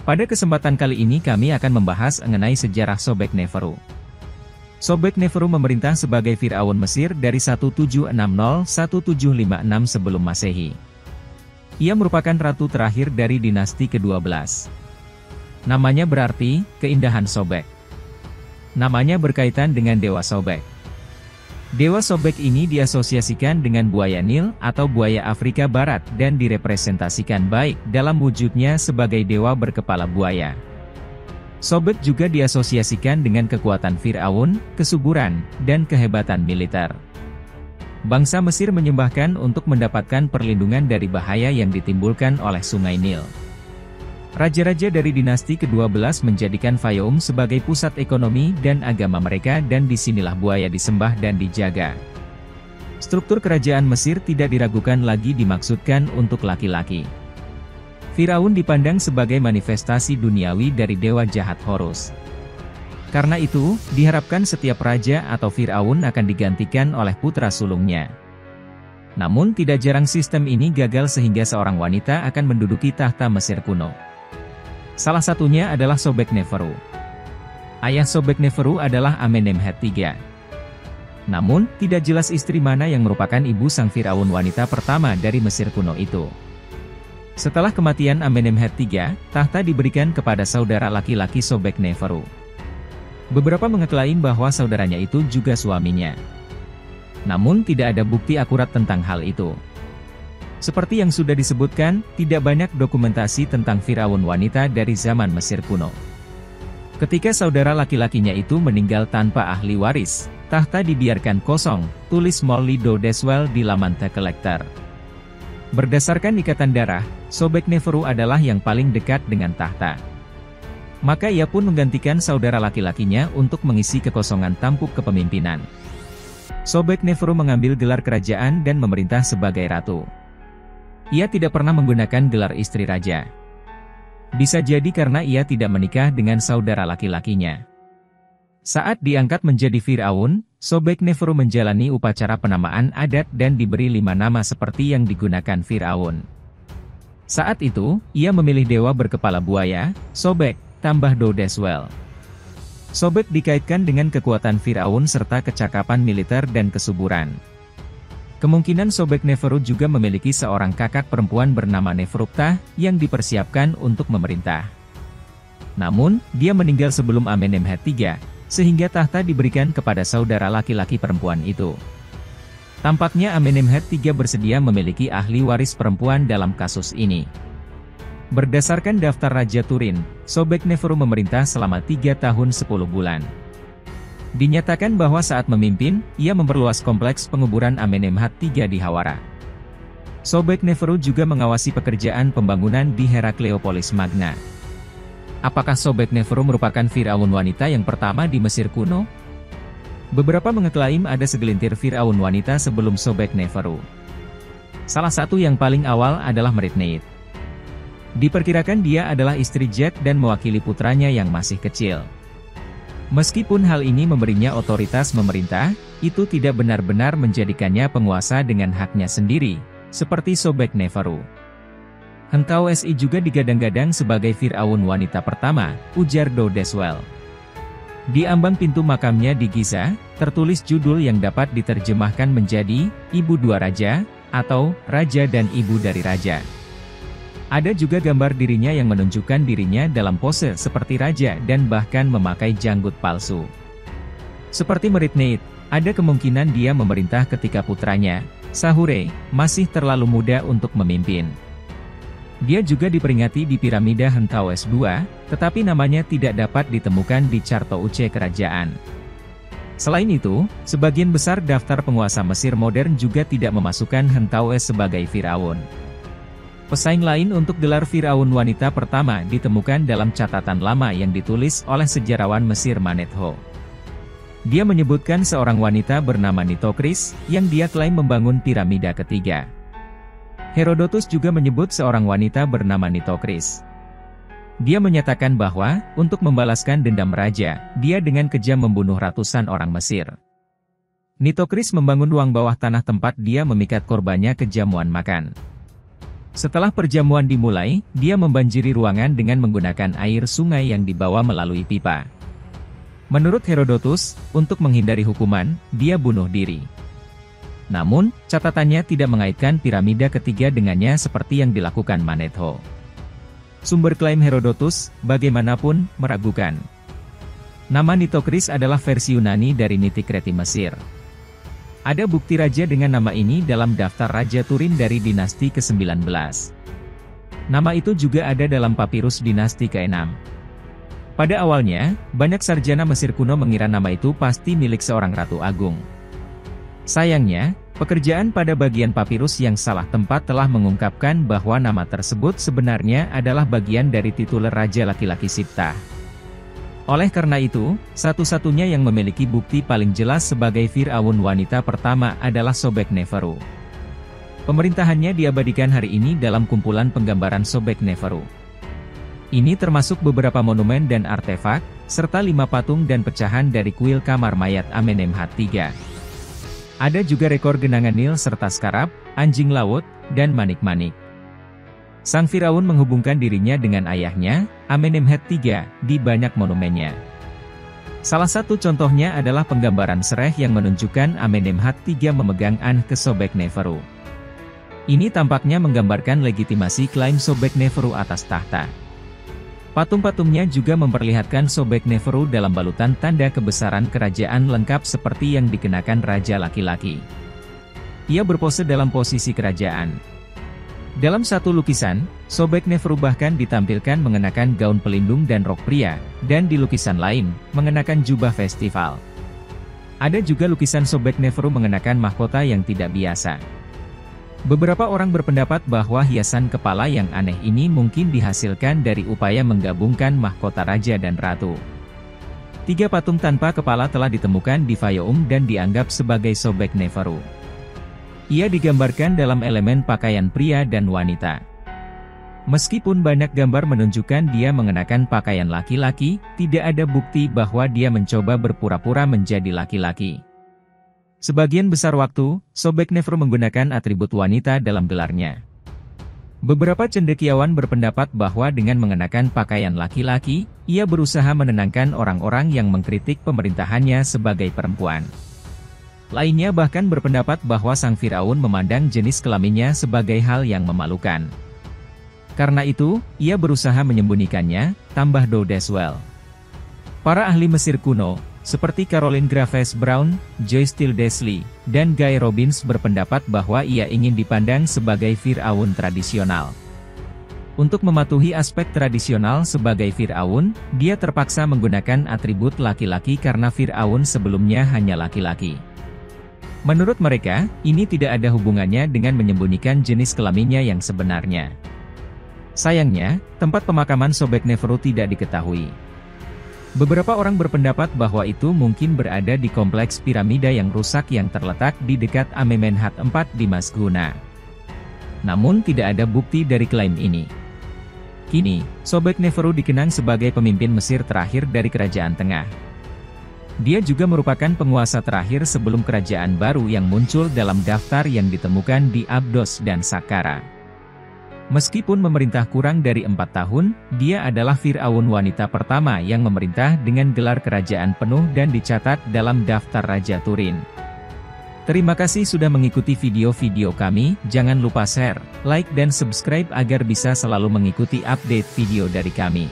Pada kesempatan kali ini kami akan membahas mengenai sejarah Sobekneferu. Sobekneferu memerintah sebagai Firaun Mesir dari 1760-1756 sebelum Masehi. Ia merupakan ratu terakhir dari dinasti ke-12. Namanya berarti, keindahan Sobek. Namanya berkaitan dengan Dewa Sobek. Dewa Sobek ini diasosiasikan dengan buaya Nil atau buaya Afrika Barat dan direpresentasikan baik dalam wujudnya sebagai dewa berkepala buaya. Sobek juga diasosiasikan dengan kekuatan Firaun, kesuburan, dan kehebatan militer. Bangsa Mesir menyembahkan untuk mendapatkan perlindungan dari bahaya yang ditimbulkan oleh Sungai Nil. Raja-raja dari dinasti ke-12 menjadikan Fayoum sebagai pusat ekonomi dan agama mereka dan disinilah buaya disembah dan dijaga. Struktur kerajaan Mesir tidak diragukan lagi dimaksudkan untuk laki-laki. Firaun dipandang sebagai manifestasi duniawi dari dewa jahat Horus. Karena itu, diharapkan setiap raja atau Firaun akan digantikan oleh putra sulungnya. Namun tidak jarang sistem ini gagal sehingga seorang wanita akan menduduki tahta Mesir kuno. Salah satunya adalah Sobekneferu. Ayah Sobekneferu adalah Amenemhat III. Namun, tidak jelas istri mana yang merupakan ibu sang Firaun wanita pertama dari Mesir kuno itu. Setelah kematian Amenemhat III, tahta diberikan kepada saudara laki-laki Sobekneferu. Beberapa mengeklaim bahwa saudaranya itu juga suaminya. Namun tidak ada bukti akurat tentang hal itu. Seperti yang sudah disebutkan, tidak banyak dokumentasi tentang Firaun wanita dari zaman Mesir kuno. Ketika saudara laki-lakinya itu meninggal tanpa ahli waris, tahta dibiarkan kosong, tulis Molly Dodeswell di laman The Collector. Berdasarkan ikatan darah, Sobekneferu adalah yang paling dekat dengan tahta. Maka ia pun menggantikan saudara laki-lakinya untuk mengisi kekosongan tampuk kepemimpinan. Sobekneferu mengambil gelar kerajaan dan memerintah sebagai ratu. Ia tidak pernah menggunakan gelar istri raja. Bisa jadi karena ia tidak menikah dengan saudara laki-lakinya. Saat diangkat menjadi Firaun, Sobekneferu menjalani upacara penamaan adat dan diberi 5 nama seperti yang digunakan Firaun. Saat itu, ia memilih dewa berkepala buaya, Sobek, tambah Dodeswell. Sobek dikaitkan dengan kekuatan Firaun serta kecakapan militer dan kesuburan. Kemungkinan Sobekneferu juga memiliki seorang kakak perempuan bernama Neferuptah, yang dipersiapkan untuk memerintah. Namun, dia meninggal sebelum Amenemhat III, sehingga tahta diberikan kepada saudara laki-laki perempuan itu. Tampaknya Amenemhat III bersedia memiliki ahli waris perempuan dalam kasus ini. Berdasarkan daftar Raja Turin, Sobekneferu memerintah selama 3 tahun 10 bulan. Dinyatakan bahwa saat memimpin, ia memperluas kompleks penguburan Amenemhat III di Hawara. Sobekneferu juga mengawasi pekerjaan pembangunan di Herakleopolis Magna. Apakah Sobekneferu merupakan Firaun wanita yang pertama di Mesir kuno? Beberapa mengeklaim ada segelintir Firaun wanita sebelum Sobekneferu. Salah satu yang paling awal adalah Meritneith. Diperkirakan dia adalah istri Jet dan mewakili putranya yang masih kecil. Meskipun hal ini memberinya otoritas memerintah, itu tidak benar-benar menjadikannya penguasa dengan haknya sendiri, seperti Sobekneferu. Hentauesi juga digadang-gadang sebagai Firaun wanita pertama, ujar Dodeswell. Di ambang pintu makamnya di Giza, tertulis judul yang dapat diterjemahkan menjadi, Ibu Dua Raja, atau Raja dan Ibu dari Raja. Ada juga gambar dirinya yang menunjukkan dirinya dalam pose seperti raja dan bahkan memakai janggut palsu. Seperti Meritneith, ada kemungkinan dia memerintah ketika putranya, Sahure, masih terlalu muda untuk memimpin. Dia juga diperingati di piramida Hentaues II, tetapi namanya tidak dapat ditemukan di Chartouche kerajaan. Selain itu, sebagian besar daftar penguasa Mesir modern juga tidak memasukkan Hentaues sebagai Firaun. Pesaing lain untuk gelar Firaun wanita pertama ditemukan dalam catatan lama yang ditulis oleh sejarawan Mesir Manetho. Dia menyebutkan seorang wanita bernama Nitocris, yang dia klaim membangun piramida ketiga. Herodotus juga menyebut seorang wanita bernama Nitocris. Dia menyatakan bahwa, untuk membalaskan dendam raja, dia dengan kejam membunuh ratusan orang Mesir. Nitocris membangun ruang bawah tanah tempat dia memikat korbannya ke jamuan makan. Setelah perjamuan dimulai, dia membanjiri ruangan dengan menggunakan air sungai yang dibawa melalui pipa. Menurut Herodotus, untuk menghindari hukuman, dia bunuh diri. Namun, catatannya tidak mengaitkan piramida ketiga dengannya seperti yang dilakukan Manetho. Sumber klaim Herodotus, bagaimanapun, meragukan. Nama Nitocris adalah versi Yunani dari Nitikreti Mesir. Ada bukti raja dengan nama ini dalam daftar Raja Turin dari dinasti ke-19. Nama itu juga ada dalam papirus dinasti ke-6. Pada awalnya, banyak sarjana Mesir kuno mengira nama itu pasti milik seorang ratu agung. Sayangnya, pekerjaan pada bagian papirus yang salah tempat telah mengungkapkan bahwa nama tersebut sebenarnya adalah bagian dari tituler raja laki-laki Siptah. Oleh karena itu, satu-satunya yang memiliki bukti paling jelas sebagai Fir'aun wanita pertama adalah Sobekneferu. Pemerintahannya diabadikan hari ini dalam kumpulan penggambaran Sobekneferu. Ini termasuk beberapa monumen dan artefak, serta 5 patung dan pecahan dari kuil kamar mayat Amenemhat III. Ada juga rekor genangan Nil serta skarab, anjing laut, dan manik-manik. Sang Firaun menghubungkan dirinya dengan ayahnya, Amenemhat III, di banyak monumennya. Salah satu contohnya adalah penggambaran sereh yang menunjukkan Amenemhat III memegang ke Sobekneferu. Ini tampaknya menggambarkan legitimasi klaim Sobekneferu atas tahta. Patung-patungnya juga memperlihatkan Sobekneferu dalam balutan tanda kebesaran kerajaan lengkap seperti yang dikenakan raja laki-laki. Ia berpose dalam posisi kerajaan. Dalam satu lukisan, Sobekneferu bahkan ditampilkan mengenakan gaun pelindung dan rok pria, dan di lukisan lain, mengenakan jubah festival. Ada juga lukisan Sobekneferu mengenakan mahkota yang tidak biasa. Beberapa orang berpendapat bahwa hiasan kepala yang aneh ini mungkin dihasilkan dari upaya menggabungkan mahkota raja dan ratu. 3 patung tanpa kepala telah ditemukan di Fayoum dan dianggap sebagai Sobekneferu. Ia digambarkan dalam elemen pakaian pria dan wanita. Meskipun banyak gambar menunjukkan dia mengenakan pakaian laki-laki, tidak ada bukti bahwa dia mencoba berpura-pura menjadi laki-laki. Sebagian besar waktu, Sobekneferu menggunakan atribut wanita dalam gelarnya. Beberapa cendekiawan berpendapat bahwa dengan mengenakan pakaian laki-laki, ia berusaha menenangkan orang-orang yang mengkritik pemerintahannya sebagai perempuan. Lainnya bahkan berpendapat bahwa sang Firaun memandang jenis kelaminnya sebagai hal yang memalukan. Karena itu, ia berusaha menyembunyikannya, tambah Dowdeswell. Para ahli Mesir kuno, seperti Caroline Graves Brown, Joyce Tildesley, dan Guy Robbins berpendapat bahwa ia ingin dipandang sebagai Firaun tradisional. Untuk mematuhi aspek tradisional sebagai Firaun, dia terpaksa menggunakan atribut laki-laki karena Firaun sebelumnya hanya laki-laki. Menurut mereka, ini tidak ada hubungannya dengan menyembunyikan jenis kelaminnya yang sebenarnya. Sayangnya, tempat pemakaman Sobekneferu tidak diketahui. Beberapa orang berpendapat bahwa itu mungkin berada di kompleks piramida yang rusak yang terletak di dekat Amenemhat IV di Masguna. Namun tidak ada bukti dari klaim ini. Kini, Sobekneferu dikenang sebagai pemimpin Mesir terakhir dari Kerajaan Tengah. Dia juga merupakan penguasa terakhir sebelum kerajaan baru yang muncul dalam daftar yang ditemukan di Abdos dan Saqqara. Meskipun memerintah kurang dari 4 tahun, dia adalah Fir'aun wanita pertama yang memerintah dengan gelar kerajaan penuh dan dicatat dalam daftar Raja Turin. Terima kasih sudah mengikuti video-video kami, jangan lupa share, like dan subscribe agar bisa selalu mengikuti update video dari kami.